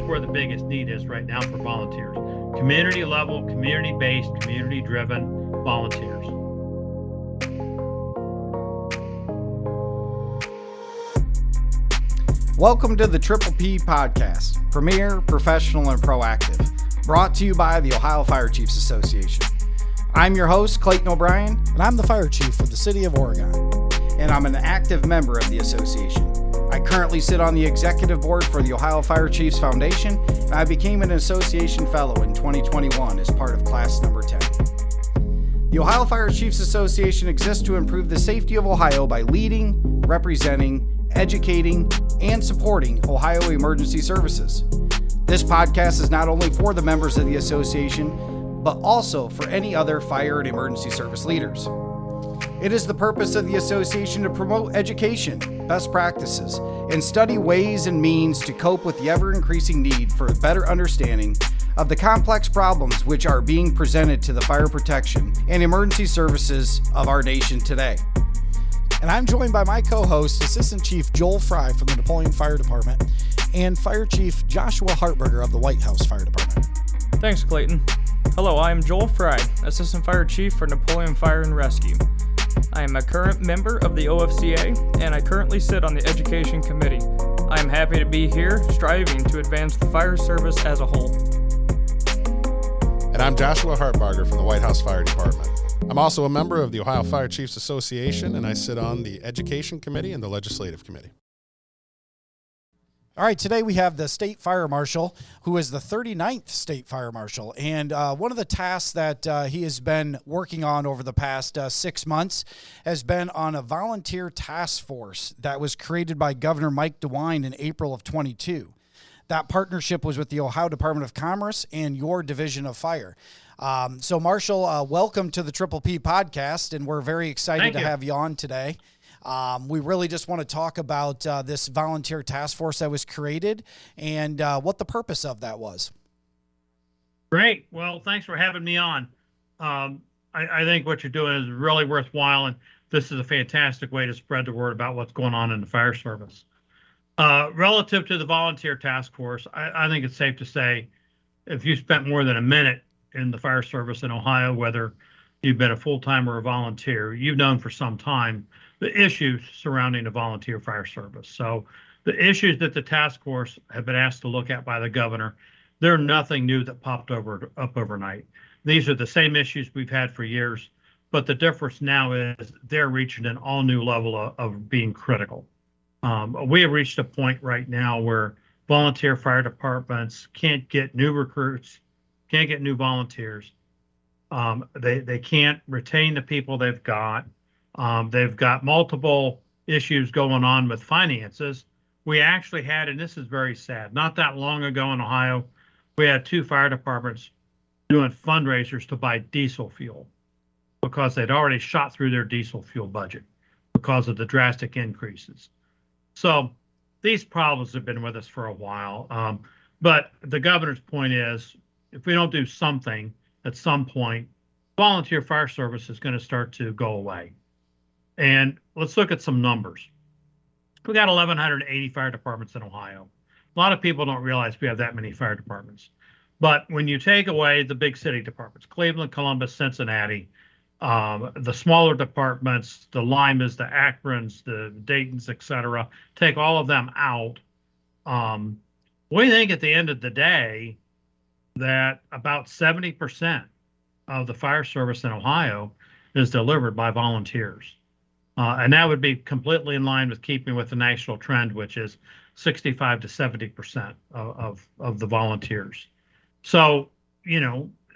where the biggest need is right now for volunteers. Community level, community-based, community-driven volunteers. Welcome to the Triple P Podcast, premier, professional, and proactive, brought to you by the Ohio Fire Chiefs Association. I'm your host, Clayton O'Brien. And I'm the Fire Chief for the City of Oregon. And I'm an active member of the association. I currently sit on the executive board for the Ohio Fire Chiefs Foundation, and I became an association fellow in 2021 as part of class number 10. The Ohio Fire Chiefs Association exists to improve the safety of Ohio by leading, representing, educating, and supporting Ohio emergency services. This podcast is not only for the members of the association, but also for any other fire and emergency service leaders. It is the purpose of the association to promote education, best practices, and study ways and means to cope with the ever-increasing need for a better understanding of the complex problems which are being presented to the fire protection and emergency services of our nation today. And I'm joined by my co-host, Assistant Chief Joel Fry from the Napoleon Fire Department, and Fire Chief Joshua Hartberger of the White House Fire Department. Thanks, Clayton. Hello, I am Joel Fry, Assistant Fire Chief for Napoleon Fire and Rescue. I am a current member of the OFCA, and I currently sit on the Education Committee. I am happy to be here, striving to advance the fire service as a whole. And I'm Joshua Hartberger from the White House Fire Department. I'm also a member of the Ohio Fire Chiefs Association, and I sit on the Education Committee and the Legislative Committee. All right, today we have the State Fire Marshal, who is the 39th State Fire Marshal. And one of the tasks that he has been working on over the past 6 months has been on a volunteer task force that was created by Governor Mike DeWine in April of 22. That partnership was with the Ohio Department of Commerce and your Division of Fire. So, Marshal, welcome to the Triple P Podcast, and we're very excited to have you on today. We really just want to talk about this volunteer task force that was created and what the purpose of that was. Great. Well, thanks for having me on. I think what you're doing is really worthwhile, and this is a fantastic way to spread the word about what's going on in the fire service. Relative to the volunteer task force, I think it's safe to say if you spent more than a minute in the fire service in Ohio, whether you've been a full-time or a volunteer, you've known for some time the issues surrounding the volunteer fire service. So the issues that the task force have been asked to look at by the governor, they're nothing new that popped up overnight. These are the same issues we've had for years, but the difference now is they're reaching an all new level of being critical. We have reached a point right now where volunteer fire departments can't get new recruits, can't get new volunteers. They can't retain the people they've got. They've got multiple issues going on with finances. We actually had, and this is very sad, not that long ago in Ohio, we had 2 fire departments doing fundraisers to buy diesel fuel because they'd already shot through their diesel fuel budget because of the drastic increases. So these problems have been with us for a while. But the governor's point is, if we don't do something at some point, volunteer fire service is going to start to go away. And let's look at some numbers. We got 1,180 fire departments in Ohio. A lot of people don't realize we have that many fire departments. But when you take away the big city departments, Cleveland, Columbus, Cincinnati, the smaller departments, the Limas, the Akrons, the Daytons, et cetera, take all of them out. We think at the end of the day that about 70% of the fire service in Ohio is delivered by volunteers. And that would be completely in line with keeping with the national trend, which is 65 to 70% of the volunteers. So,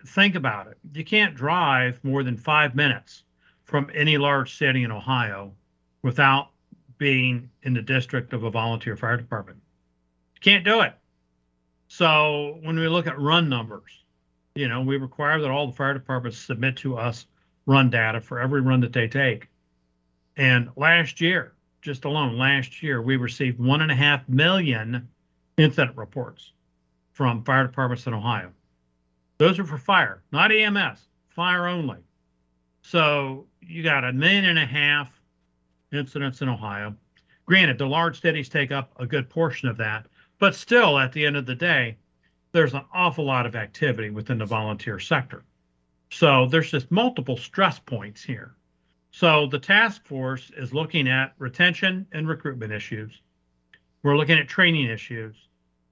think about it. You can't drive more than 5 minutes from any large city in Ohio without being in the district of a volunteer fire department. You can't do it. So when we look at run numbers, we require that all the fire departments submit to us run data for every run that they take. And last year, we received 1.5 million incident reports from fire departments in Ohio. Those are for fire, not EMS, fire only. So you got 1.5 million incidents in Ohio. Granted, the large cities take up a good portion of that, but still, at the end of the day, there's an awful lot of activity within the volunteer sector. So there's just multiple stress points here. So the task force is looking at retention and recruitment issues. We're looking at training issues,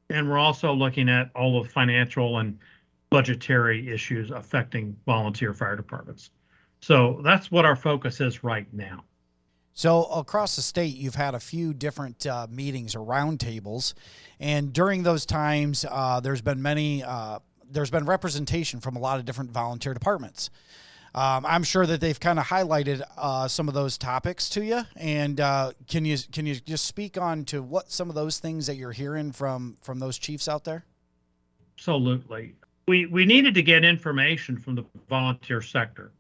and we're also looking at all of financial and budgetary issues affecting volunteer fire departments. So that's what our focus is right now. So across the state, you've had a few different meetings or roundtables, and during those times, there's been representation from a lot of different volunteer departments. I'm sure that they've kind of highlighted some of those topics to you, and can you just speak on to what some of those things that you're hearing from those chiefs out there? Absolutely. We needed to get information from the volunteer sector.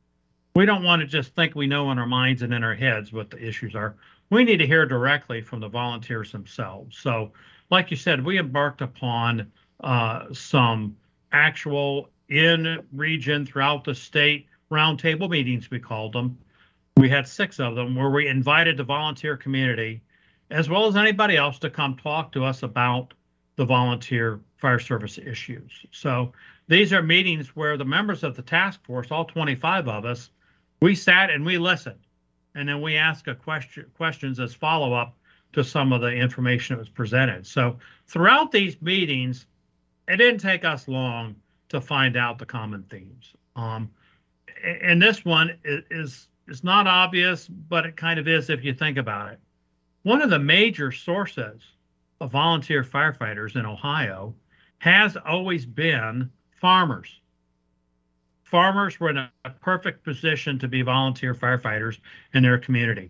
We don't want to just think we know in our minds and in our heads what the issues are. We need to hear directly from the volunteers themselves. So, like you said, we embarked upon some actual in-region throughout the state roundtable meetings, we called them. We had 6 of them where we invited the volunteer community, as well as anybody else, to come talk to us about the volunteer fire service issues. So these are meetings where the members of the task force, all 25 of us, we sat and we listened, and then we asked questions as follow-up to some of the information that was presented. So throughout these meetings, it didn't take us long to find out the common themes. And this one is not obvious, but it kind of is if you think about it. One of the major sources of volunteer firefighters in Ohio has always been farmers. Farmers were in a perfect position to be volunteer firefighters in their community.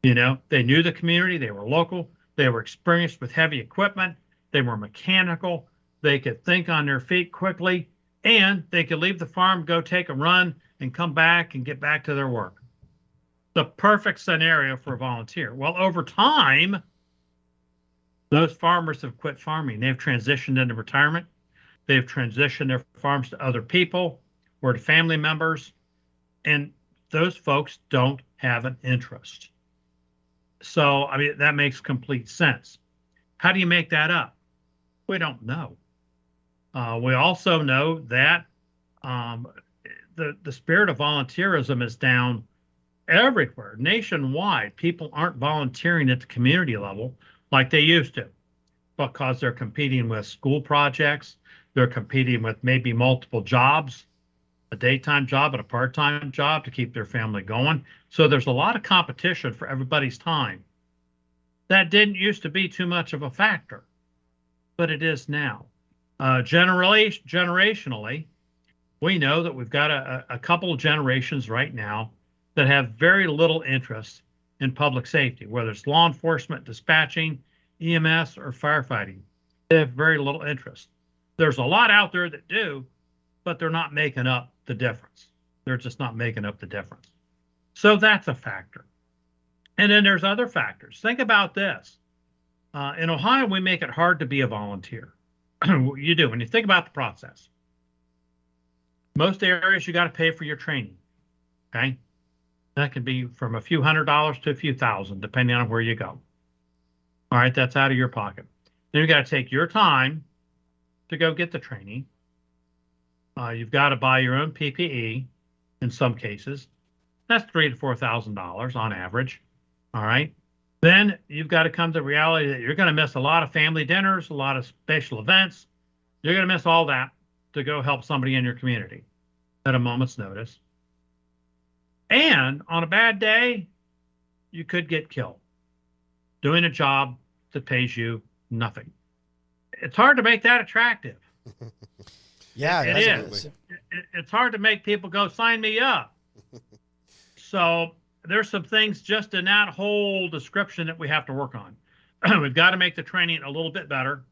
You know, they knew the community, they were local, they were experienced with heavy equipment, they were mechanical, they could think on their feet quickly, and they could leave the farm, go take a run, and come back and get back to their work. The perfect scenario for a volunteer. Well, over time, those farmers have quit farming. They've transitioned into retirement. They've transitioned their farms to other people or to family members, and those folks don't have an interest. So, I mean, that makes complete sense. How do you make that up? We don't know. We also know that the spirit of volunteerism is down everywhere, nationwide. People aren't volunteering at the community level like they used to, because they're competing with school projects. They're competing with maybe multiple jobs, a daytime job and a part-time job to keep their family going. So there's a lot of competition for everybody's time. That didn't used to be too much of a factor, but it is now. Generationally, we know that we've got a couple of generations right now that have very little interest in public safety, whether it's law enforcement, dispatching, EMS, or firefighting. They have very little interest. There's a lot out there that do, but they're not making up the difference. They're just not making up the difference. So that's a factor. And then there's other factors. Think about this. In Ohio, we make it hard to be a volunteer. You do. When you think about the process, most areas you got to pay for your training. Okay. That can be from a few $100s to a few thousand, depending on where you go. All right. That's out of your pocket. Then you got to take your time to go get the training. You've got to buy your own PPE in some cases. That's $3,000 to $4,000 on average. All right. Then you've got to come to the reality that you're going to miss a lot of family dinners, a lot of special events. You're going to miss all that to go help somebody in your community at a moment's notice. And on a bad day, you could get killed doing a job that pays you nothing. It's hard to make that attractive. Yeah, it is. It's hard to make people go, sign me up. So there's some things just in that whole description that we have to work on. We've got to make the training a little bit better.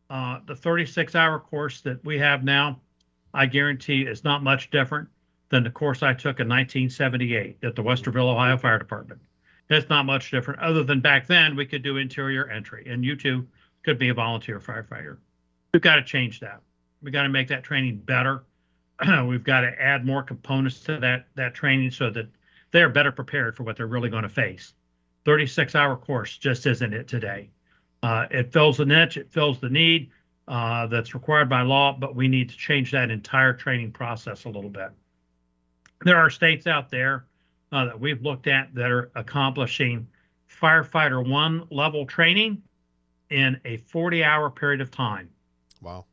The 36-hour course that we have now, I guarantee is not much different than the course I took in 1978 at the Westerville, Ohio Fire Department. It's not much different, other than back then we could do interior entry, and you too could be a volunteer firefighter. We've got to change that. We've got to make that training better. We've got to add more components to that training so that they're better prepared for what they're really going to face. 36-hour course just isn't it today. It fills the niche, it fills the need, that's required by law, but we need to change that entire training process a little bit. There are states out there that we've looked at that are accomplishing firefighter 1 level training in a 40-hour period of time. Wow.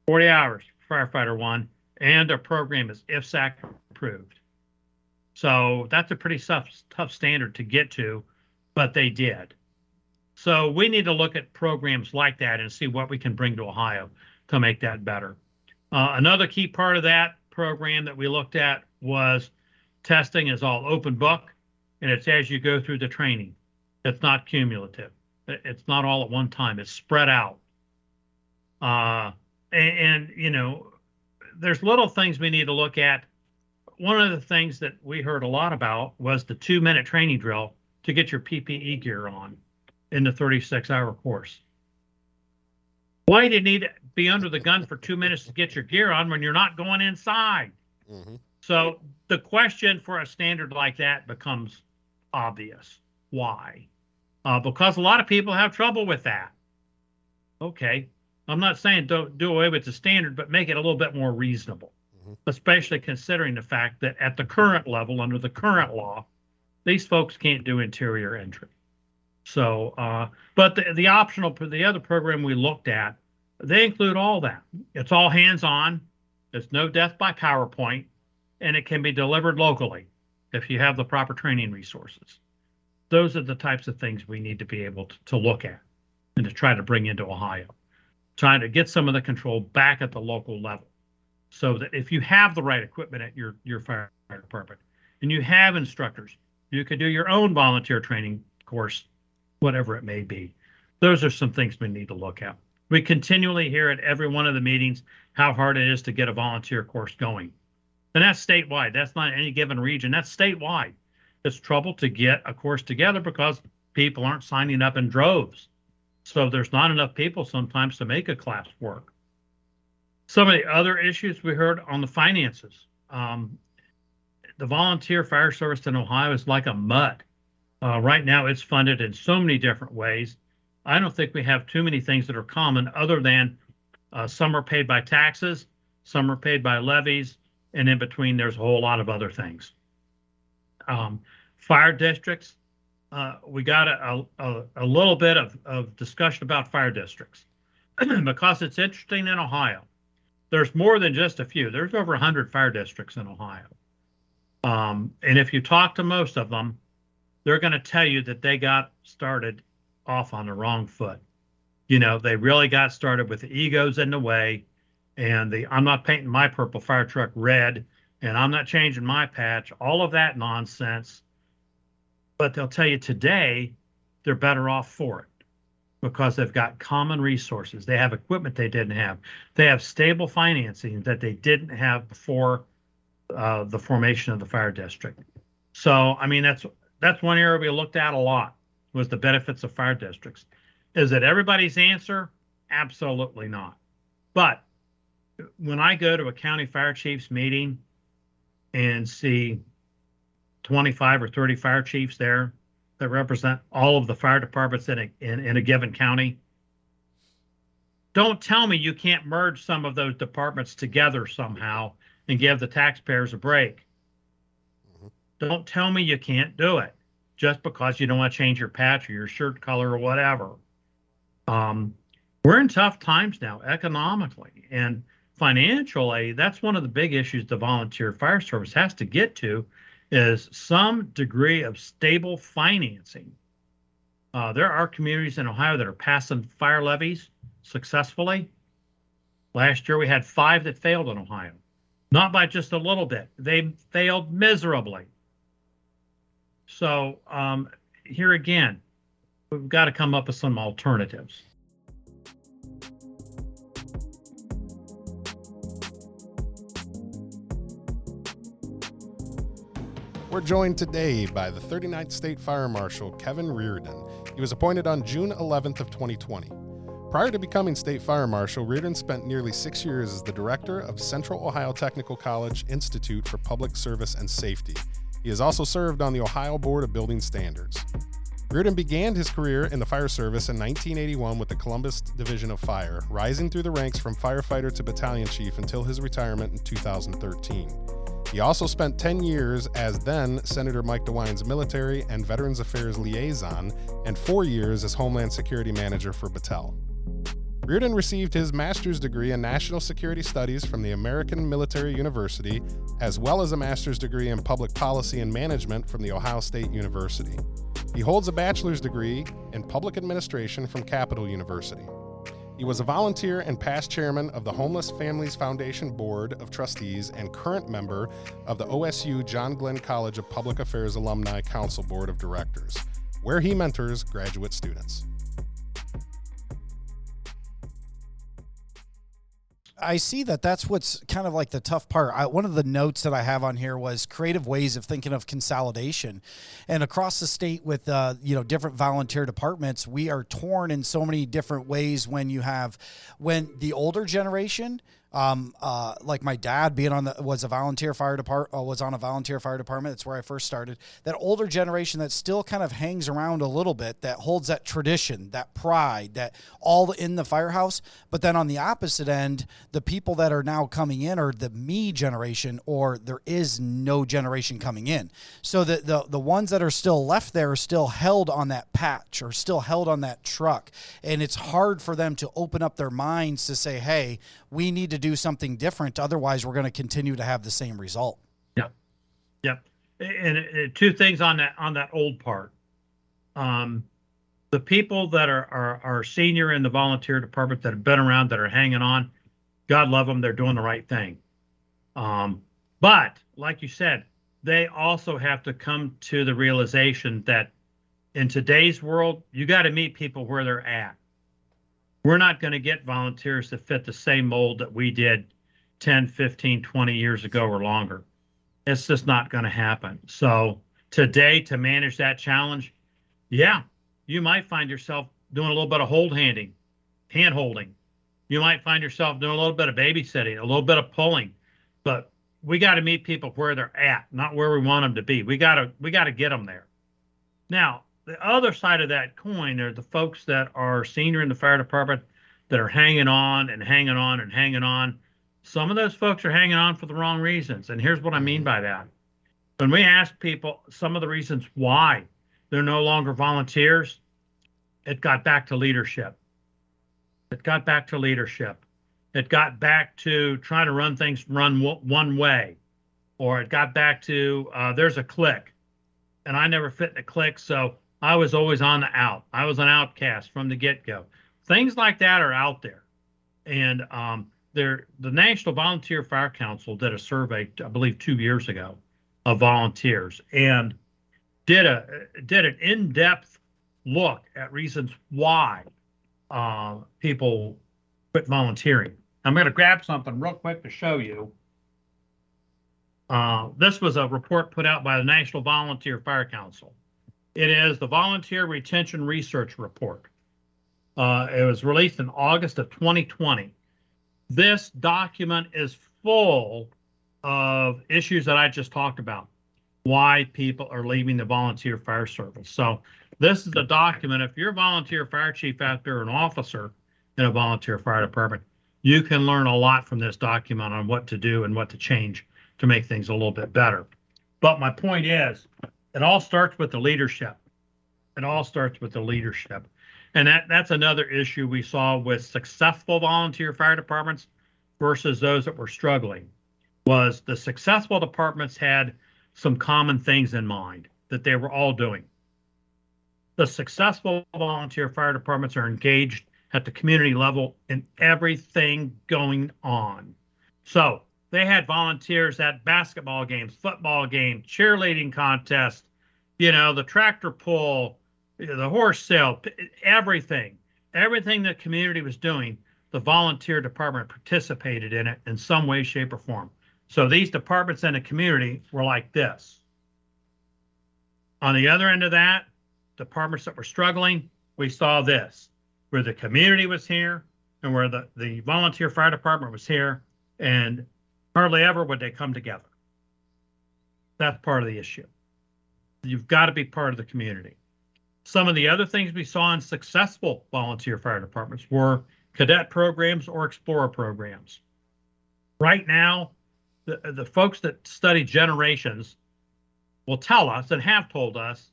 40 hours for firefighter 1, and their program is IFSAC approved. So that's a pretty tough standard to get to, but they did. So we need to look at programs like that and see what we can bring to Ohio to make that better. Another key part of that program that we looked at was testing is all open book, and it's as you go through the training. It's not cumulative. It's not all at one time. It's spread out. And you know, there's little things we need to look at. One of the things that we heard a lot about was the 2-minute training drill to get your PPE gear on in the 36-hour course. Why do you need to be under the gun for 2 minutes to get your gear on when you're not going inside? Mm-hmm. So the question for a standard like that becomes obvious. Why? Because a lot of people have trouble with that. Okay, I'm not saying don't do away with the standard, but make it a little bit more reasonable, especially considering the fact that at the current level, under the current law, these folks can't do interior entry. So, but the optional, the other program we looked at, they include all that. It's all hands-on. There's no death by PowerPoint, and it can be delivered locally if you have the proper training resources. Those are the types of things we need to be able to look at and to try to bring into Ohio, trying to get some of the control back at the local level, so that if you have the right equipment at your fire department and you have instructors, you could do your own volunteer training course, whatever it may be. Those are some things we need to look at. We continually hear at every one of the meetings how hard it is to get a volunteer course going. And that's statewide. That's not any given region. That's statewide. It's trouble to get a course together because people aren't signing up in droves. So there's not enough people sometimes to make a class work. Some of the other issues we heard on the finances. The volunteer fire service in Ohio is like a mud. Right now, it's funded in so many different ways. I don't think we have too many things that are common other than some are paid by taxes, some are paid by levies, and in between, there's a whole lot of other things. Fire districts, we got a little bit of discussion about fire districts because it's interesting in Ohio. There's more than just a few. There's over 100 fire districts in Ohio. And if you talk to most of them, they're going to tell you that they got started off on the wrong foot. You know, they really got started with the egos in the way, and I'm not painting my purple fire truck red, and I'm not changing my patch, all of that nonsense. But they'll tell you today they're better off for it because they've got common resources. They have equipment they didn't have. They have stable financing that they didn't have before the formation of the fire district. So, I mean, that's one area we looked at a lot, was the benefits of fire districts. Is it everybody's answer? Absolutely not. But when I go to a county fire chiefs meeting and see 25 or 30 fire chiefs there that represent all of the fire departments in a given county, don't tell me you can't merge some of those departments together somehow and give the taxpayers a break. Don't tell me you can't do it just because you don't want to change your patch or your shirt color or whatever. We're in tough times now economically and financially. That's one of the big issues the volunteer fire service has to get to, is some degree of stable financing. There are communities in Ohio that are passing fire levies successfully. Last year we had 5 that failed in Ohio, not by just a little bit. They failed miserably. So here again, we've got to come up with some alternatives. We're joined today by the 39th State Fire Marshal Kevin Reardon. He was appointed on June 11th of 2020. Prior to becoming State Fire Marshal, Reardon spent nearly 6 years as the director of Central Ohio Technical College Institute for Public Service and Safety. He has also served on the Ohio Board of Building Standards. Reardon began his career in the fire service in 1981 with the Columbus Division of Fire, rising through the ranks from firefighter to battalion chief until his retirement in 2013. He also spent 10 years as then Senator Mike DeWine's military and Veterans Affairs liaison and 4 years as Homeland Security Manager for Battelle. Reardon received his master's degree in National Security Studies from the American Military University, as well as a master's degree in Public Policy and Management from the Ohio State University. He holds a bachelor's degree in Public Administration from Capital University. He was a volunteer and past chairman of the Homeless Families Foundation Board of Trustees and current member of the OSU John Glenn College of Public Affairs Alumni Council Board of Directors, where he mentors graduate students. I see that that's what's kind of like the tough part. One of the notes that I have on here was creative ways of thinking of consolidation. And across the state with, different volunteer departments, we are torn in so many different ways when the older generation, like my dad was on a volunteer fire department. That's where I first started. That older generation that still kind of hangs around a little bit, that holds that tradition, that pride, that all in the firehouse. But then on the opposite end, the people that are now coming in are the me generation, or there is no generation coming in. So the ones that are still left there are still held on that patch or still held on that truck. And it's hard for them to open up their minds to say, hey, we need to do something different. Otherwise, we're going to continue to have the same result. Yeah. And two things on that old part. The people that are senior in the volunteer department that have been around, that are hanging on, God love them, they're doing the right thing. But like you said, they also have to come to the realization that in today's world, you got to meet people where they're at. We're not going to get volunteers that fit the same mold that we did 10, 15, 20 years ago or longer. It's just not going to happen. So today, to manage that challenge, yeah, you might find yourself doing a little bit of hand holding. You might find yourself doing a little bit of babysitting, a little bit of pulling, but we got to meet people where they're at, not where we want them to be. We got to get them there. Now, the other side of that coin are the folks that are senior in the fire department that are hanging on and hanging on and hanging on. Some of those folks are hanging on for the wrong reasons. And here's what I mean by that. When we ask people some of the reasons why they're no longer volunteers, it got back to leadership. It got back to trying to run things one way, or it got back to there's a clique, and I never fit in the clique, so I was always on the out. I was an outcast from the get-go. Things like that are out there. And the National Volunteer Fire Council did a survey, I believe 2 years ago, of volunteers, and did an in-depth look at reasons why people quit volunteering. I'm going to grab something real quick to show you. This was a report put out by the National Volunteer Fire Council. It is the Volunteer Retention Research Report. It was released in August of 2020. This document is full of issues that I just talked about, why people are leaving the volunteer fire service. So this is a document. If you're a volunteer fire chief out there, an officer in a volunteer fire department, you can learn a lot from this document on what to do and what to change to make things a little bit better. But my point is, it all starts with the leadership. And that's another issue we saw with successful volunteer fire departments versus those that were struggling, was the successful departments had some common things in mind that they were all doing. The successful volunteer fire departments are engaged at the community level in everything going on. So they had volunteers at basketball games, football games, cheerleading contests, the tractor pull, the horse sale, everything the community was doing, the volunteer department participated in it in some way, shape, or form. So these departments in the community were like this. On the other end of that, departments that were struggling, we saw this, where the community was here and where the volunteer fire department was here, and hardly ever would they come together. That's part of the issue. You've got to be part of the community. Some of the other things we saw in successful volunteer fire departments were cadet programs or explorer programs. Right now, the folks that study generations will tell us and have told us,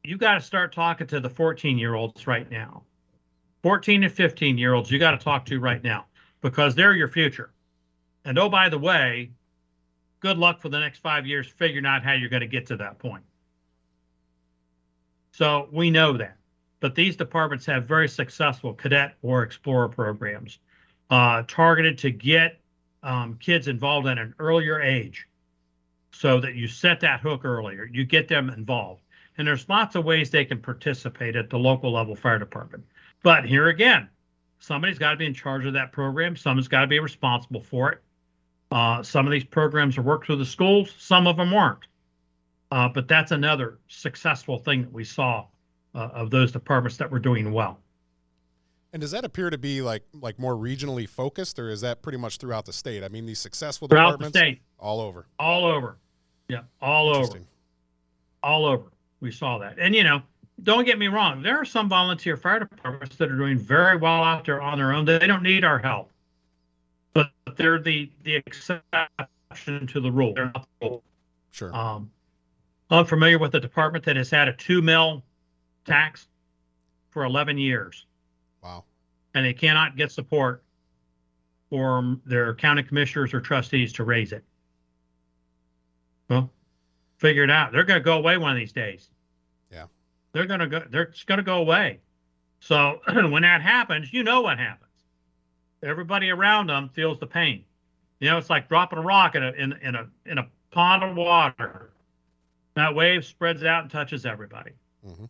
you got to start talking to the 14-year-olds right now. 14 and 15-year-olds you got to talk to right now because they're your future. And oh, by the way, good luck for the next 5 years figuring out how you're going to get to that point. So we know that. But these departments have very successful cadet or explorer programs targeted to get kids involved at an earlier age so that you set that hook earlier. You get them involved. And there's lots of ways they can participate at the local level fire department. But here again, somebody's got to be in charge of that program. Someone's got to be responsible for it. Some of these programs are worked through the schools. Some of them weren't. But that's another successful thing that we saw of those departments that were doing well. And does that appear to be like more regionally focused, or is that pretty much throughout the state? I mean, these successful throughout departments, the state, all over. All over. Yeah, all over. All over. We saw that. And, you know, don't get me wrong. There are some volunteer fire departments that are doing very well out there on their own. They don't need our help. But they're the exception to the rule. They're not the rule. Sure. I'm familiar with a department that has had a 2 mil tax for 11 years. Wow. And they cannot get support for their county commissioners or trustees to raise it. Well, figure it out. They're going to go away one of these days. Yeah. They're just going to go away. So when that happens, you know what happens. Everybody around them feels the pain. You know, it's like dropping a rock in a pond of water. That wave spreads out and touches everybody. Mm-hmm.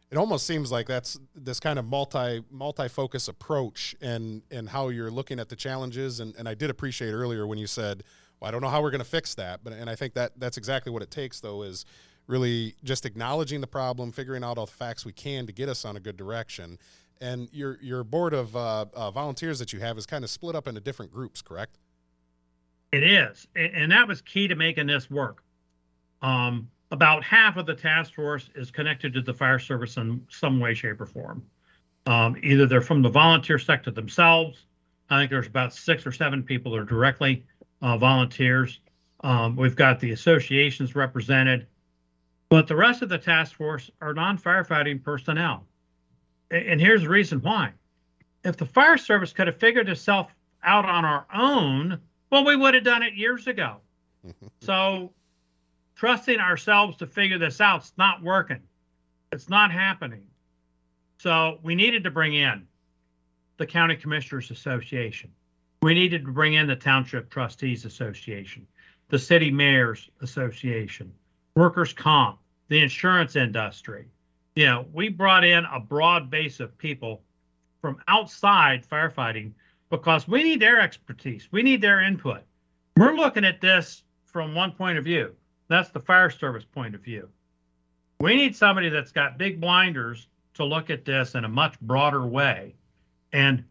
It almost seems like that's this kind of multi-focus approach and how you're looking at the challenges. And I did appreciate earlier when you said, well, I don't know how we're going to fix that. And I think that's exactly what it takes, though, is really just acknowledging the problem, figuring out all the facts we can to get us on a good direction. And your board of volunteers that you have is kind of split up into different groups, correct? It is. And that was key to making this work. About half of the task force is connected to the fire service in some way, shape, or form. Either they're from the volunteer sector themselves. I think there's about 6 or 7 people that are directly volunteers. We've got the associations represented. But the rest of the task force are non-firefighting personnel. And here's the reason why. If the fire service could have figured itself out on our own, well, we would have done it years ago. So trusting ourselves to figure this out is not working. It's not happening. So we needed to bring in the County Commissioners Association. We needed to bring in the Township Trustees Association, the City Mayors Association, Workers' Comp, the insurance industry. You know, we brought in a broad base of people from outside firefighting because we need their expertise. We need their input. We're looking at this from one point of view. That's the fire service point of view. We need somebody that's got big blinders to look at this in a much broader way. And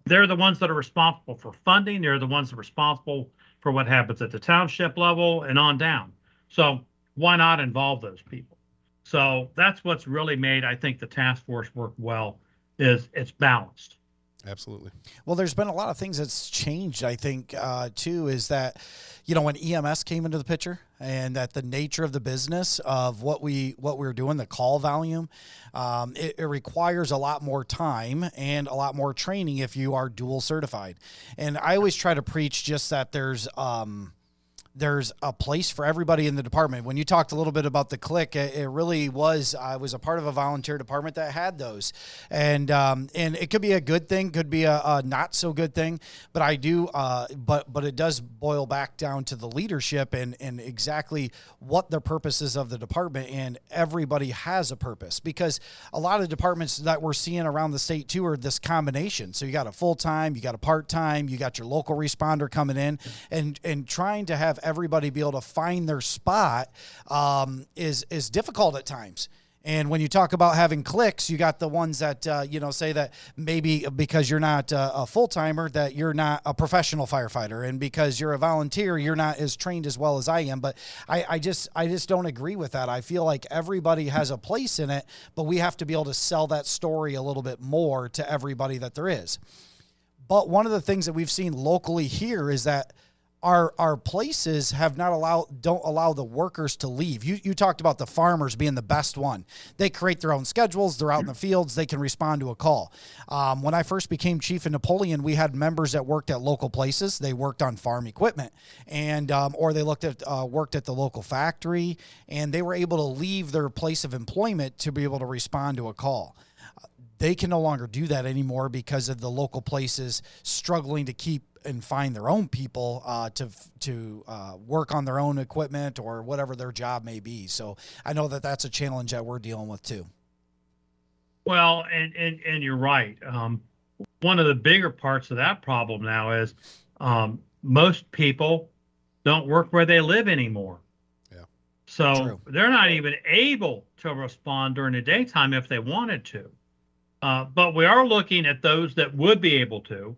they're the ones that are responsible for funding. They're the ones that are responsible for what happens at the township level and on down. So why not involve those people? So that's what's really made, I think, the task force work well, is it's balanced. Absolutely. Well, there's been a lot of things that's changed, I think, too, is that, you know, when EMS came into the picture and that the nature of the business of what we're doing, the call volume, it requires a lot more time and a lot more training if you are dual certified. And I always try to preach just that there's a place for everybody in the department. When you talked a little bit about the click, it really was, I was a part of a volunteer department that had those. And it could be a good thing, could be a not so good thing, but I do, but it does boil back down to the leadership and exactly what the purpose is of the department. And everybody has a purpose, because a lot of departments that we're seeing around the state too are this combination. So you got a full-time, you got a part-time, you got your local responder coming in, and trying to have everybody be able to find their spot is difficult at times. And when you talk about having cliques, you got the ones that, say that maybe because you're not a full-timer, that you're not a professional firefighter. And because you're a volunteer, you're not as trained as well as I am. But I just don't agree with that. I feel like everybody has a place in it, but we have to be able to sell that story a little bit more to everybody that there is. But one of the things that we've seen locally here is that our places don't allow the workers to leave. You talked about the farmers being the best one. They create their own schedules. They're out in the fields. They can respond to a call. When I first became chief in Napoleon, we had members that worked at local places. They worked on farm equipment, and or they worked at the local factory, and they were able to leave their place of employment to be able to respond to a call. They can no longer do that anymore because of the local places struggling to keep and find their own people to work on their own equipment or whatever their job may be. So I know that that's a challenge that we're dealing with too. Well, and you're right. One of the bigger parts of that problem now is most people don't work where they live anymore. Yeah. So True. They're not even able to respond during the daytime if they wanted to. But we are looking at those that would be able to,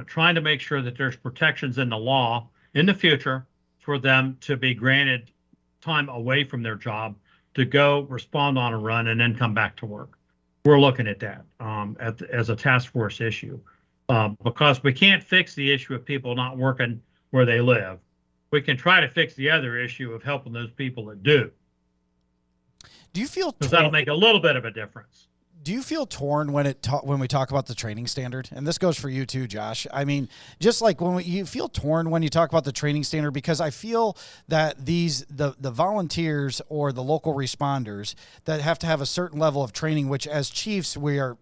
trying to make sure that there's protections in the law in the future for them to be granted time away from their job to go respond on a run and then come back to work. We're looking at that as a task force issue because we can't fix the issue of people not working where they live. We can try to fix the other issue of helping those people that do. Do you feel because that'll make a little bit of a difference? Do you feel torn when we talk about the training standard? And this goes for you too, Josh. I mean, just like you feel torn when you talk about the training standard, because I feel that the volunteers or the local responders that have to have a certain level of training, which as chiefs, we are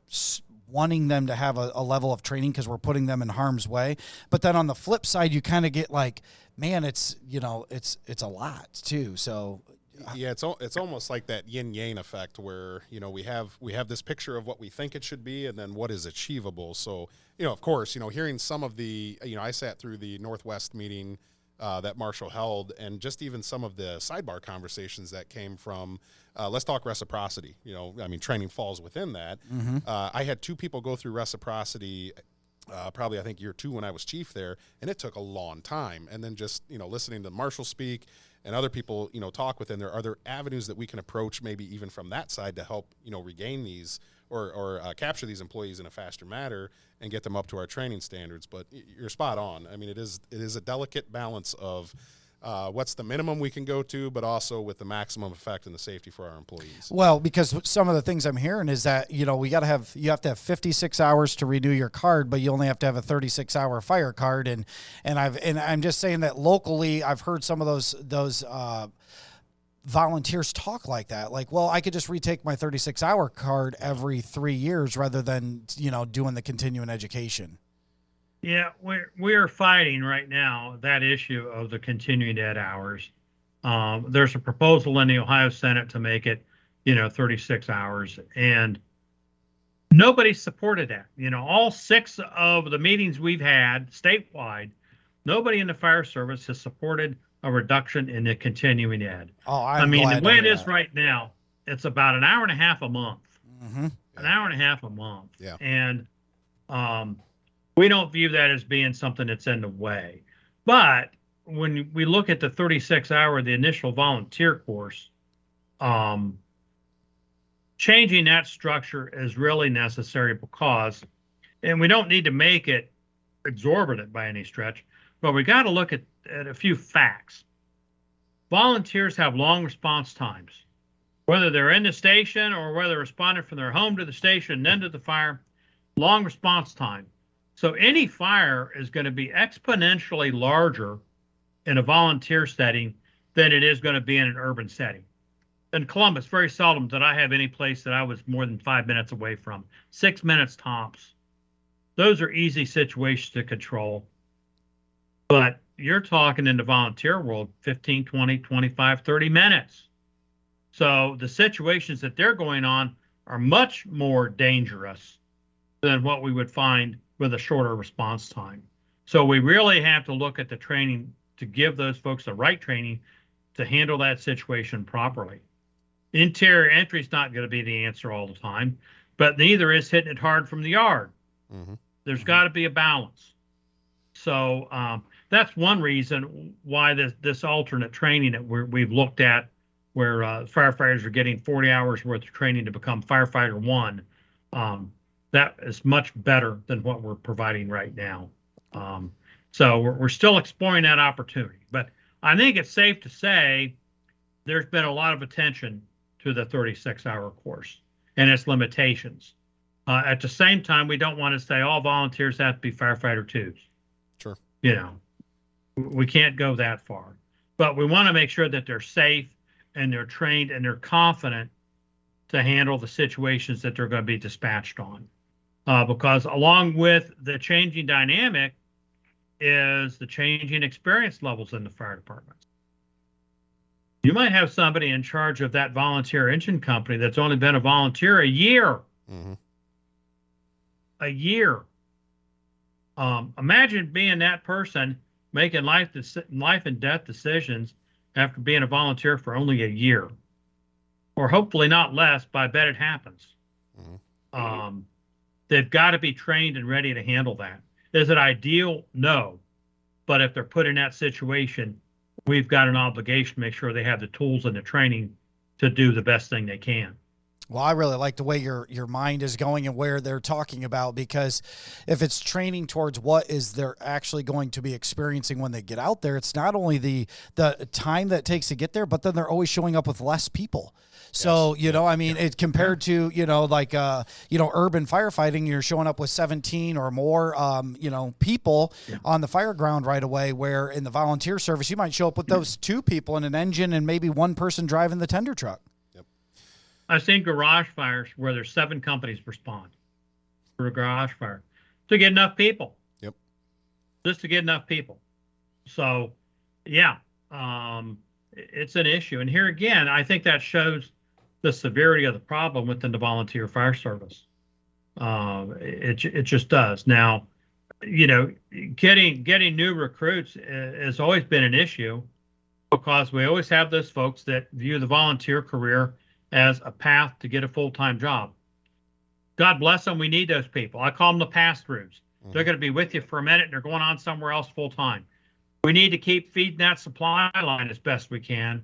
wanting them to have a level of training because we're putting them in harm's way. But then on the flip side, you kind of get like, man, it's a lot too. So yeah, it's almost like that yin yang effect where, we have this picture of what we think it should be and then what is achievable. So, of course, hearing some of the, I sat through the Northwest meeting that Marshall held, and just even some of the sidebar conversations that came from, let's talk reciprocity. Training falls within that. Mm-hmm. I had 2 people go through reciprocity probably I think year 2 when I was chief there, and it took a long time. And then just, listening to Marshall speak and other people, talk within there, are there avenues that we can approach maybe even from that side to help, regain these or capture these employees in a faster manner and get them up to our training standards? But you're spot on. I mean, it is a delicate balance of what's the minimum we can go to, but also with the maximum effect and the safety for our employees. Well, because some of the things I'm hearing is that, you have to have 56 hours to renew your card, but you only have to have a 36-hour fire card. And I'm just saying that locally, I've heard some of those volunteers talk like that. Like, well, I could just retake my 36-hour card every 3 years rather than, doing the continuing education. Yeah, we're fighting right now that issue of the continuing ed hours. There's a proposal in the Ohio Senate to make it, 36 hours, and nobody supported that. All 6 of the meetings we've had statewide, nobody in the fire service has supported a reduction in the continuing ed. Oh, the way it is right now, it's about an hour and a half a month. Mm-hmm. An hour and a half a month. Yeah. And we don't view that as being something that's in the way. But when we look at the 36-hour, the initial volunteer course, changing that structure is really necessary because, and we don't need to make it exorbitant by any stretch, but we got to look at a few facts. Volunteers have long response times. Whether they're in the station or whether responding from their home to the station and then to the fire, long response time. So any fire is going to be exponentially larger in a volunteer setting than it is going to be in an urban setting. In Columbus, very seldom did I have any place that I was more than 5 minutes away from. 6 minutes tops. Those are easy situations to control. But you're talking in the volunteer world, 15, 20, 25, 30 minutes. So the situations that they're going on are much more dangerous than what we would find with a shorter response time. So we really have to look at the training to give those folks the right training to handle that situation properly. Interior entry is not going to be the answer all the time, but neither is hitting it hard from the yard. Mm-hmm. There's got to be a balance. So that's one reason why this alternate training that we've looked at, where firefighters are getting 40 hours worth of training to become firefighter one, that is much better than what we're providing right now. So we're still exploring that opportunity, but I think it's safe to say there's been a lot of attention to the 36-hour course and its limitations. At the same time, we don't want to say all volunteers have to be firefighter twos. Sure. You know, we can't go that far, but we want to make sure that they're safe and they're trained and they're confident to handle the situations that they're going to be dispatched on. Because along with the changing dynamic is the changing experience levels in the fire departments. You might have somebody in charge of that volunteer engine company that's only been a volunteer a year. Mm-hmm. A year. Imagine being that person making life and death decisions after being a volunteer for only a year, or hopefully not less, but I bet it happens. Mm-hmm. They've got to be trained and ready to handle that. Is it ideal? No. But if they're put in that situation, we've got an obligation to make sure they have the tools and the training to do the best thing they can. Well, I really like the way your mind is going and where they're talking about, because if it's training towards what is they're actually going to be experiencing when they get out there, it's not only the time that it takes to get there, but then they're always showing up with less people. So, Yes. you know, I mean, it compared to, you know, like, urban firefighting, you're showing up with 17 or more, people on the fire ground right away, where in the volunteer service, you might show up with those 2 people in an engine and maybe 1 person driving the tender truck. I've seen garage fires where there's 7 companies respond for a garage fire to get enough people. Yep. Just to get enough people. So, yeah, it's an issue. And here again, I think that shows the severity of the problem within the volunteer fire service. It just does. Now, you know, getting new recruits has always been an issue, because we always have those folks that view the volunteer career as a path to get a full-time job. God bless them. We need those people. I call them the pass-throughs. Mm-hmm. They're going to be with you for a minute and they're going on somewhere else full-time. We need to keep feeding that supply line as best we can.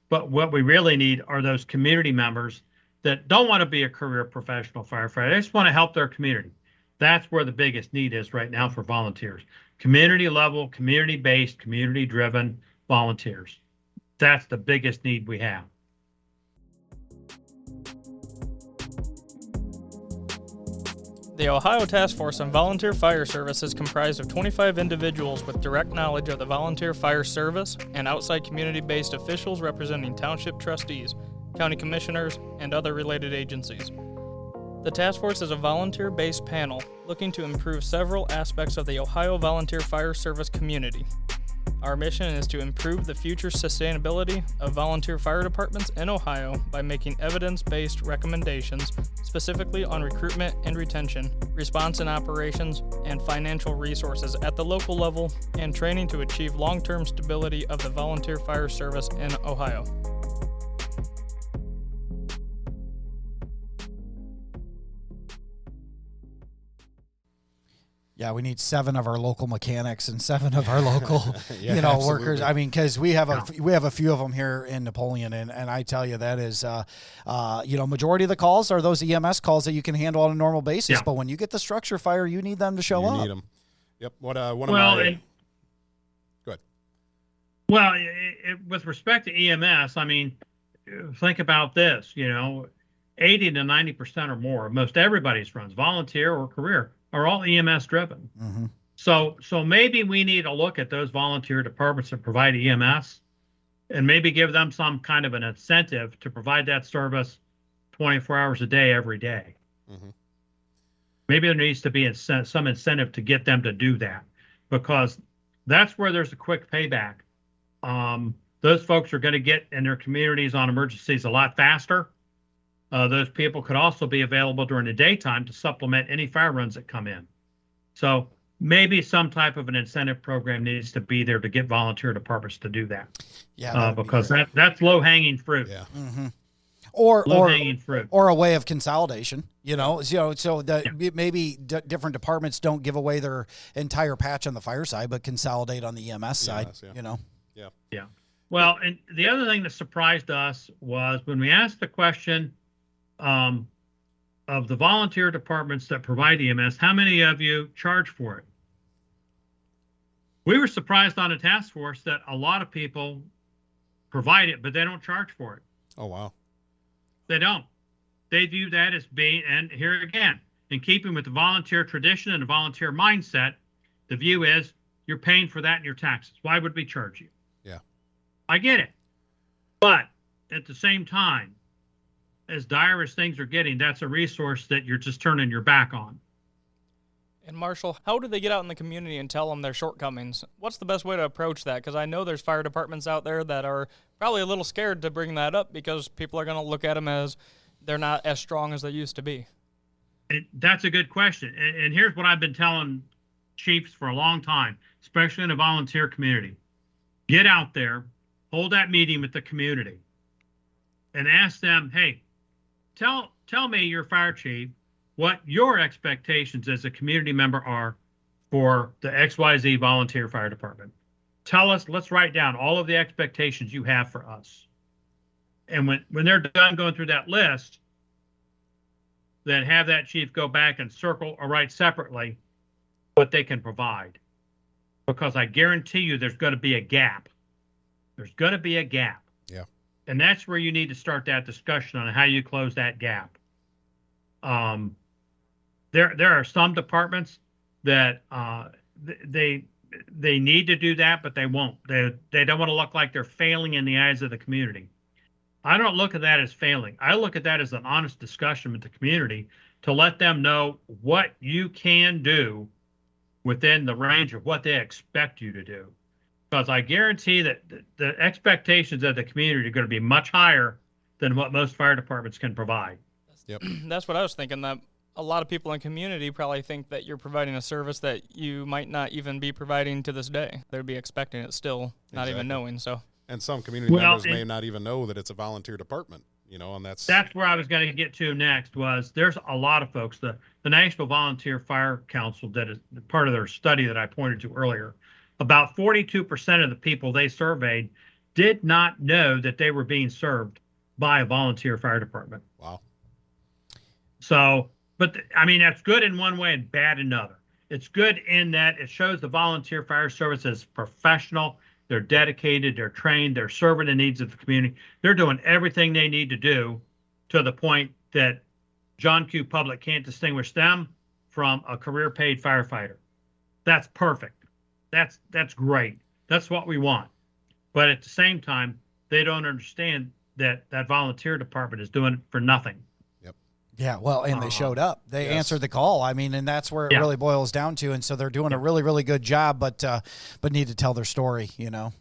But what we really need are those community members that don't want to be a career professional firefighter. They just want to help their community. That's where the biggest need is right now for volunteers. Community level, community-based, community-driven volunteers. That's the biggest need we have. The Ohio Task Force on Volunteer Fire Service is comprised of 25 individuals with direct knowledge of the volunteer fire service and outside community-based officials representing township trustees, county commissioners, and other related agencies. The task force is a volunteer-based panel looking to improve several aspects of the Ohio volunteer fire service community. Our mission is to improve the future sustainability of volunteer fire departments in Ohio by making evidence-based recommendations specifically on recruitment and retention, response and operations, and financial resources at the local level, and training to achieve long-term stability of the volunteer fire service in Ohio. Yeah, we need 7 of our local mechanics and 7 of our local, Yeah, workers. absolutely. I mean, because we have a few of them here in Napoleon, and I tell you that is, majority of the calls are those EMS calls that you can handle on a normal basis. Yeah. But when you get the structure fire, you need them to show up. You need them. Yep. One of Well, my. Go ahead. Well, with respect to EMS, I mean, think about this, 80 to 90% or more of most everybody's runs, volunteer or career, are all EMS driven. Mm-hmm. So maybe we need to look at those volunteer departments that provide EMS and maybe give them some kind of an incentive to provide that service 24 hours a day, every day. Mm-hmm. Maybe there needs to be some incentive to get them to do that, because that's where there's a quick payback. Those folks are going to get in their communities on emergencies a lot faster. Those people could also be available during the daytime to supplement any fire runs that come in. So maybe some type of an incentive program needs to be there to get volunteer departments to do that. Yeah, because that's low hanging fruit. Yeah. Mm-hmm. or low-hanging fruit. or a way of consolidation, so that maybe different departments don't give away their entire patch on the fire side, but consolidate on the EMS side, Yeah. Well, and the other thing that surprised us was when we asked the question of the volunteer departments that provide EMS, how many of you charge for it? We were surprised on a task force that a lot of people provide it, but they don't charge for it. Oh, wow. They don't. They view that as being, and here again, in keeping with the volunteer tradition and the volunteer mindset, the view is you're paying for that in your taxes. Why would we charge you? Yeah. I get it. But at the same time, as dire as things are getting, that's a resource that you're just turning your back on. And Marshall, how do they get out in the community and tell them their shortcomings? What's the best way to approach that? Because I know there's fire departments out there that are probably a little scared to bring that up because people are going to look at them as they're not as strong as they used to be. That's a good question. And here's what I've been telling chiefs for a long time, especially in the volunteer community. Get out there, hold that meeting with the community, and ask them, hey, tell me, your fire chief, what your expectations as a community member are for the XYZ volunteer fire department. Tell us, let's write down all of the expectations you have for us. And when they're done going through that list, then have that chief go back and circle or write separately what they can provide. Because I guarantee you there's going to be a gap. There's going to be a gap. Yeah. And that's where you need to start that discussion on how you close that gap. There are some departments that they need to do that, but they won't. They don't want to look like they're failing in the eyes of the community. I don't look at that as failing. I look at that as an honest discussion with the community to let them know what you can do within the range of what they expect you to do. Because I guarantee that the expectations of the community are going to be much higher than what most fire departments can provide. Yep. That's what I was thinking, that a lot of people in the community probably think that you're providing a service that you might not even be providing to this day. They'd be expecting it still, not even knowing. So, and some community members may not even know that it's a volunteer department, and that's where I was going to get to next. Was there's a lot of folks, the National Volunteer Fire Council, that is part of their study that I pointed to earlier. About 42% of the people they surveyed did not know that they were being served by a volunteer fire department. Wow. So, but I mean, that's good in one way and bad in another. It's good in that it shows the volunteer fire service as professional. They're dedicated, they're trained, they're serving the needs of the community. They're doing everything they need to do to the point that John Q. Public can't distinguish them from a career paid firefighter. That's perfect. That's great. That's what we want. But at the same time, they don't understand that volunteer department is doing it for nothing. Yeah, well, and they showed up. They answered the call. I mean, and that's where it really boils down to. And so they're doing a really, really good job, but need to tell their story, Yeah.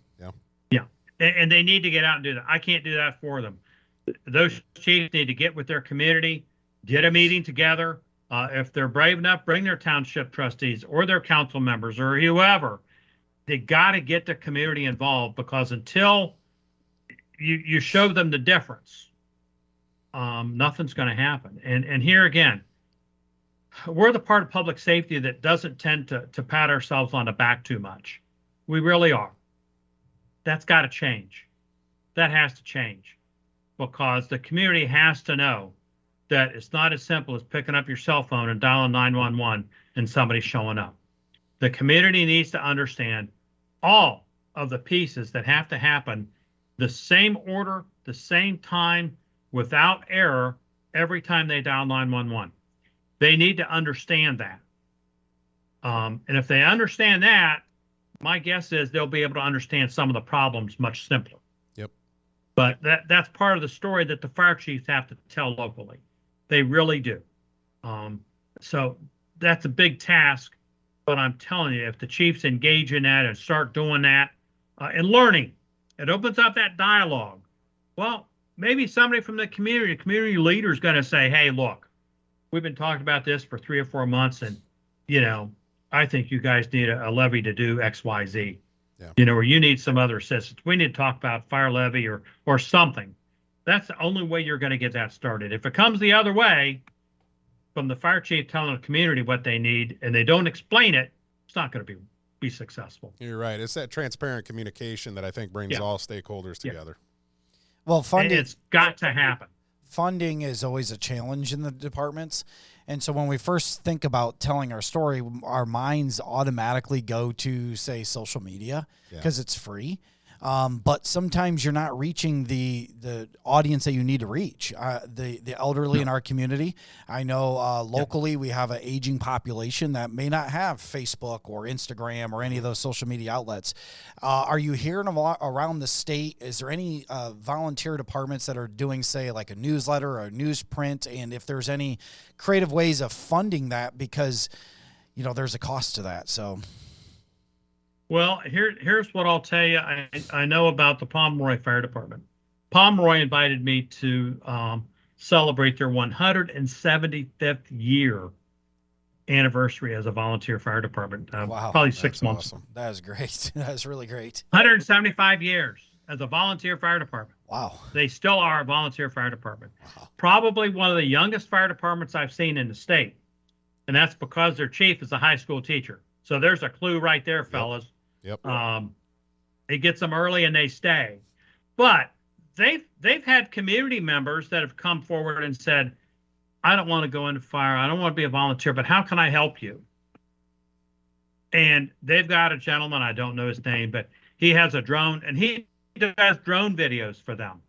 Yeah, and they need to get out and do that. I can't do that for them. Those chiefs need to get with their community, get a meeting together. If they're brave enough, bring their township trustees or their council members or whoever. They got to get the community involved, because until you show them the difference, nothing's going to happen. And here again, we're the part of public safety that doesn't tend to pat ourselves on the back too much. We really are. That's got to change. That has to change, because the community has to know that it's not as simple as picking up your cell phone and dialing 911 and somebody showing up. The community needs to understand all of the pieces that have to happen the same order, the same time, without error, every time they dial 911. They need to understand that. And if they understand that, my guess is they'll be able to understand some of the problems much simpler. Yep. But that's part of the story that the fire chiefs have to tell locally. They really do. So that's a big task, but I'm telling you, if the chiefs engage in that and start doing that and learning, it opens up that dialogue. Well, maybe somebody from the community leader is going to say, hey, look, we've been talking about this for 3 or 4 months, and, I think you guys need a levy to do X, Y, Z, or you need some other assistance. We need to talk about fire levy or something. That's the only way you're going to get that started. If it comes the other way, from the fire chief telling the community what they need, and they don't explain it, it's not going to be successful. You're right. It's that transparent communication that I think brings all stakeholders together. Well, funding, it's got to happen. Funding is always a challenge in the departments. And so when we first think about telling our story, our minds automatically go to, say, social media because it's free. But sometimes you're not reaching the audience that you need to reach. The elderly in our community. I know locally we have an aging population that may not have Facebook or Instagram or any of those social media outlets. Are you hearing around the state? Is there any volunteer departments that are doing, say, like a newsletter or a newsprint? And if there's any creative ways of funding that, because there's a cost to that. So. Well, here's what I'll tell you. I know about the Pomeroy Fire Department. Pomeroy invited me to celebrate their 175th year anniversary as a volunteer fire department. Wow, probably 6 months. Awesome. That is great. That is really great. 175 years as a volunteer fire department. Wow. They still are a volunteer fire department. Wow. Probably one of the youngest fire departments I've seen in the state. And that's because their chief is a high school teacher. So there's a clue right there, fellas. Yep. It gets them early and they stay. But they've had community members that have come forward and said, I don't want to go into fire. I don't want to be a volunteer, but how can I help you? And they've got a gentleman, I don't know his name, but he has a drone and he does drone videos for them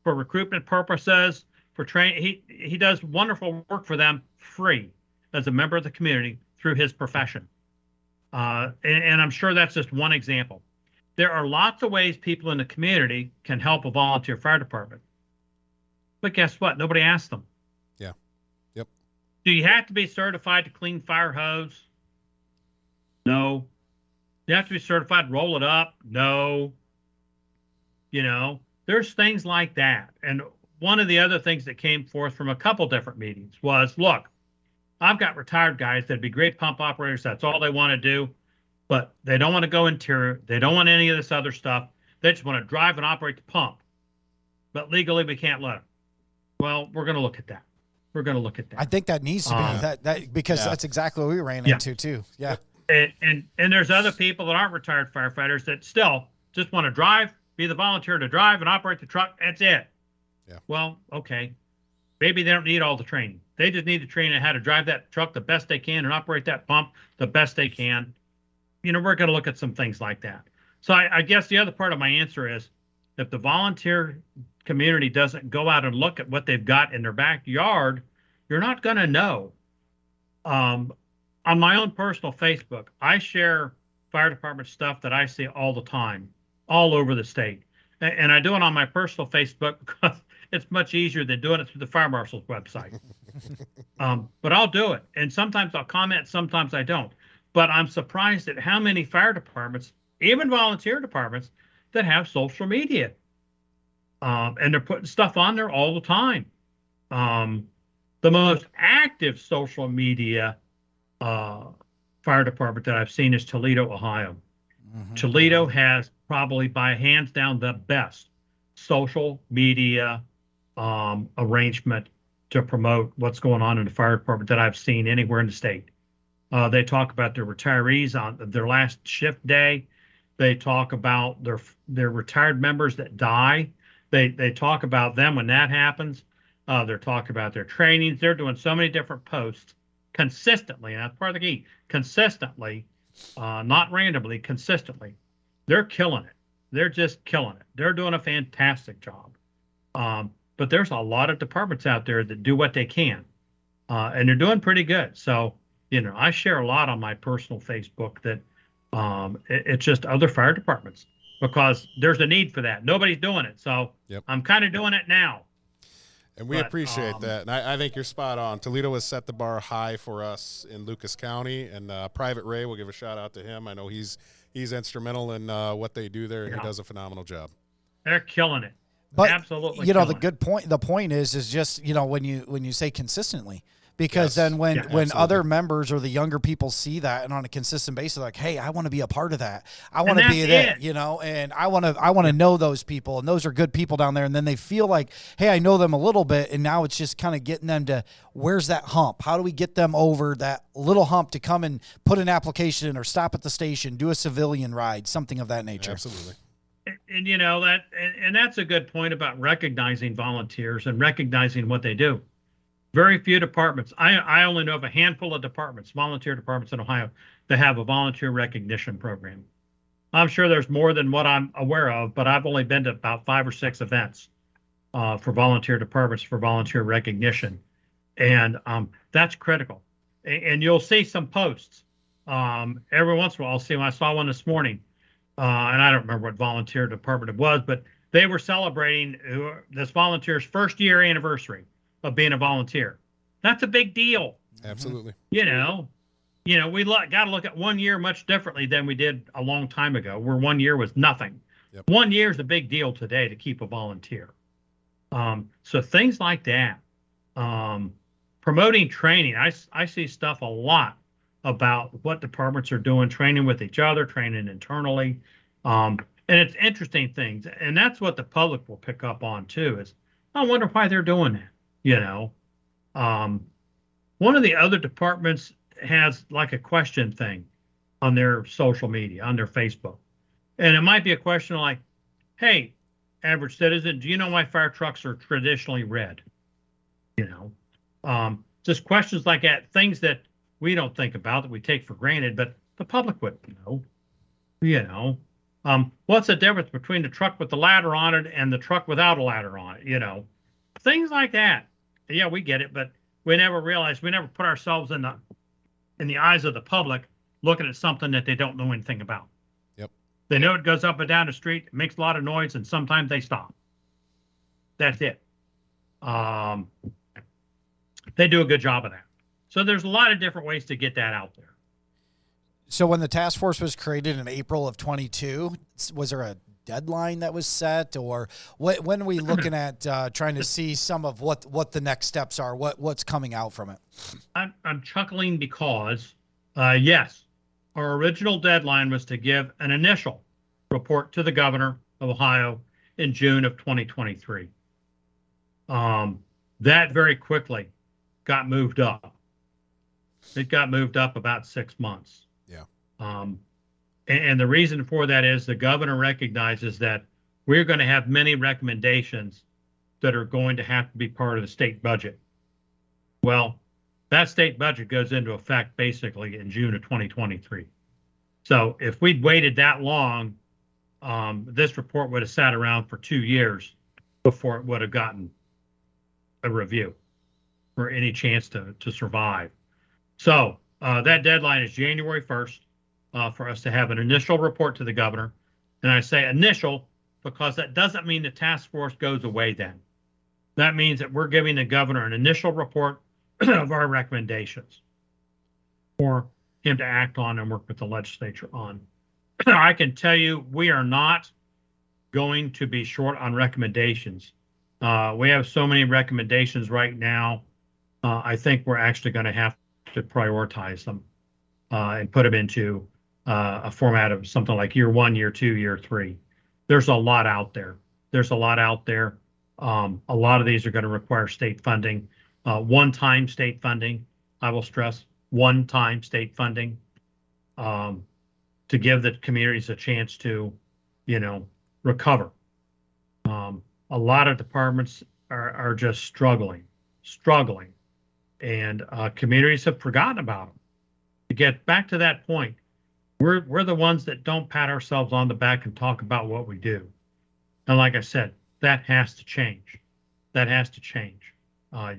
for recruitment purposes, for training. He does wonderful work for them free as a member of the community through his profession. And I'm sure that's just one example. There are lots of ways people in the community can help a volunteer fire department. But guess what? Nobody asked them. Yeah. Yep. Do you have to be certified to clean fire hose? No. Do you have to be certified to roll it up? No. There's things like that. And one of the other things that came forth from a couple different meetings was, look, I've got retired guys that'd be great pump operators. That's all they want to do. But they don't want to go interior. They don't want any of this other stuff. They just want to drive and operate the pump. But legally, we can't let them. Well, we're going to look at that. I think that needs to be that because that's exactly what we ran into too. Yeah. And there's other people that aren't retired firefighters that still just want to drive, be the volunteer to drive and operate the truck. That's it. Yeah. Well, okay. Maybe they don't need all the training. They just need to train on how to drive that truck the best they can and operate that pump the best they can. We're going to look at some things like that. So I guess the other part of my answer is if the volunteer community doesn't go out and look at what they've got in their backyard, you're not going to know. On my own personal Facebook, I share fire department stuff that I see all the time, all over the state. And I do it on my personal Facebook because it's much easier than doing it through the fire marshal's website. But I'll do it. And sometimes I'll comment, sometimes I don't. But I'm surprised at how many fire departments, even volunteer departments, that have social media. And they're putting stuff on there all the time. The most active social media fire department that I've seen is Toledo, Ohio. Mm-hmm. Toledo has probably by hands down the best social media arrangement to promote what's going on in the fire department that I've seen anywhere in the state. They talk about their retirees on their last shift day. They talk about their retired members that die. They talk about them when that happens. They're talking about their trainings. They're doing so many different posts consistently. And that's part of the key. Consistently, not randomly, consistently. They're killing it. They're just killing it. They're doing a fantastic job. But there's a lot of departments out there that do what they can. And they're doing pretty good. So, I share a lot on my personal Facebook that it's just other fire departments because there's a need for that. Nobody's doing it. So I'm kind of doing it now. And we appreciate that. And I think you're spot on. Toledo has set the bar high for us in Lucas County. And Private Ray, we'll give a shout out to him. I know he's instrumental in what they do there, and he does a phenomenal job. They're killing it. But absolutely. The point is just, when you say consistently, Because Yes. then when absolutely. other members or the younger people see that and on a consistent basis, like, hey, I want to be a part of that. I And want to be that's there, it. you know, and I want to know those people, and those are good people down there. And then they feel like, hey, I know them a little bit, and now it's just kind of getting them to, where's that hump? How do we get them over that little hump to come and put an application in or stop at the station, do a civilian ride, something of that nature. Absolutely. And you know that, and that's a good point about recognizing volunteers and recognizing what they do. Very few departments. I only know of a handful of departments, volunteer departments in Ohio, that have a volunteer recognition program. I'm sure there's more than what I'm aware of, but I've only been to about 5 or 6 events for volunteer departments for volunteer recognition, and that's critical. And you'll see some posts every once in a while. I'll see. I saw one this morning, and I don't remember what volunteer department it was, but they were celebrating this volunteer's first year anniversary of being a volunteer. That's a big deal. Absolutely. You know, we got to look at 1 year much differently than we did a long time ago, where 1 year was nothing. Yep. 1 year is a big deal today to keep a volunteer. So things like that, promoting training. I see stuff a lot about what departments are doing, training with each other, training internally. And it's interesting things. And that's what the public will pick up on too, is I wonder why they're doing that. You know, one of the other departments has like a question thing on their social media, on their Facebook. And it might be a question like, hey, average citizen, do you know why fire trucks are traditionally red? You know, just questions like that, things that we don't think about, that we take for granted, but the public wouldn't know. You know, what's the difference between the truck with the ladder on it and the truck without a ladder on it? You know, things like that. Yeah, we get it, but we never put ourselves in the eyes of the public looking at something that they don't know anything about. Yep. They know it goes up and down the street, it makes a lot of noise, and sometimes they stop. That's it. They do a good job of that. So there's a lot of different ways to get that out there. So when the task force was created in April of 22, was there a deadline that was set, or when are we looking at trying to see some of what the next steps are, what's coming out from it? I'm chuckling because, yes, our original deadline was to give an initial report to the governor of Ohio in June of 2023. That very quickly got moved up. It got moved up about 6 months. Yeah. And the reason for that is the governor recognizes that we're going to have many recommendations that are going to have to be part of the state budget. Well, that state budget goes into effect basically in June of 2023. So if we'd waited that long, this report would have sat around for 2 years before it would have gotten a review or any chance to survive. So that deadline is January 1st. For us to have an initial report to the governor. And I say initial because that doesn't mean the task force goes away then. That means that we're giving the governor an initial report of our recommendations for him to act on and work with the legislature on. I can tell you we are not going to be short on recommendations. We have so many recommendations right now. I think we're actually going to have to prioritize them and put them into a format of something like year 1, year 2, year 3. There's a lot out there. A lot of these are going to require state funding, one-time state funding. I will stress one-time state funding to give the communities a chance to, recover. A lot of departments are just struggling, and communities have forgotten about them. To get back to that point, we're the ones that don't pat ourselves on the back and talk about what we do. And like I said, that has to change. You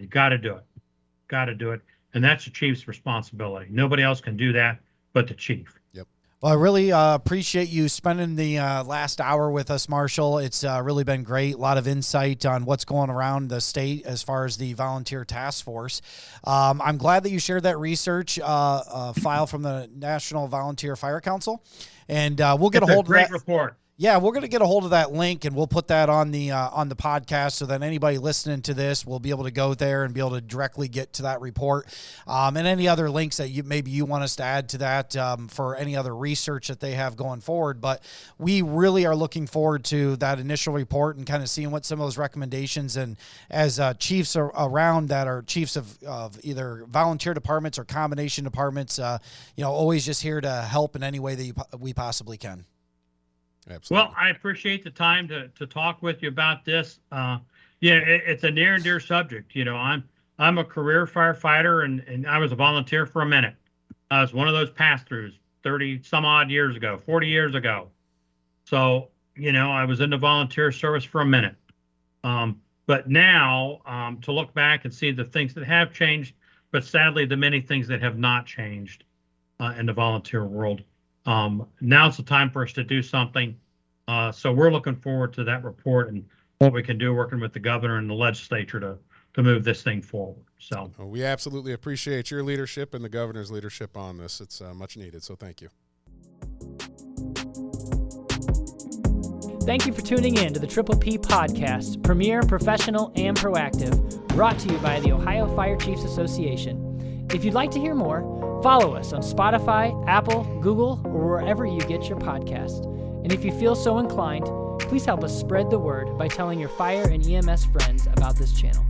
got to do it. And that's the chief's responsibility. Nobody else can do that but the chief. Yep. Well, I really appreciate you spending the last hour with us, Marshall. It's really been great. A lot of insight on what's going around the state as far as the volunteer task force. I'm glad that you shared that research file from the National Volunteer Fire Council, and we'll get a hold of that. Great report. Yeah, we're going to get a hold of that link, and we'll put that on the podcast, so that anybody listening to this will be able to go there and be able to directly get to that report, and any other links that you want us to add to that for any other research that they have going forward. But we really are looking forward to that initial report and kind of seeing what some of those recommendations, and as chiefs around that are chiefs of either volunteer departments or combination departments, always just here to help in any way that we possibly can. Absolutely. Well, I appreciate the time to talk with you about this. It's a near and dear subject. I'm a career firefighter, and I was a volunteer for a minute. I was one of those pass-throughs 30 some odd years ago, 40 years ago. So, I was in the volunteer service for a minute. But now to look back and see the things that have changed, but sadly the many things that have not changed in the volunteer world. Now's the time for us to do something. So we're looking forward to that report and what we can do working with the governor and the legislature to move this thing forward. So we absolutely appreciate your leadership and the governor's leadership on this. It's much needed. So thank you. Thank you for tuning in to the Triple P Podcast, premier, professional, and proactive, brought to you by the Ohio Fire Chiefs Association. If you'd like to hear more, follow us on Spotify, Apple, Google, or wherever you get your podcast. And if you feel so inclined, please help us spread the word by telling your fire and EMS friends about this channel.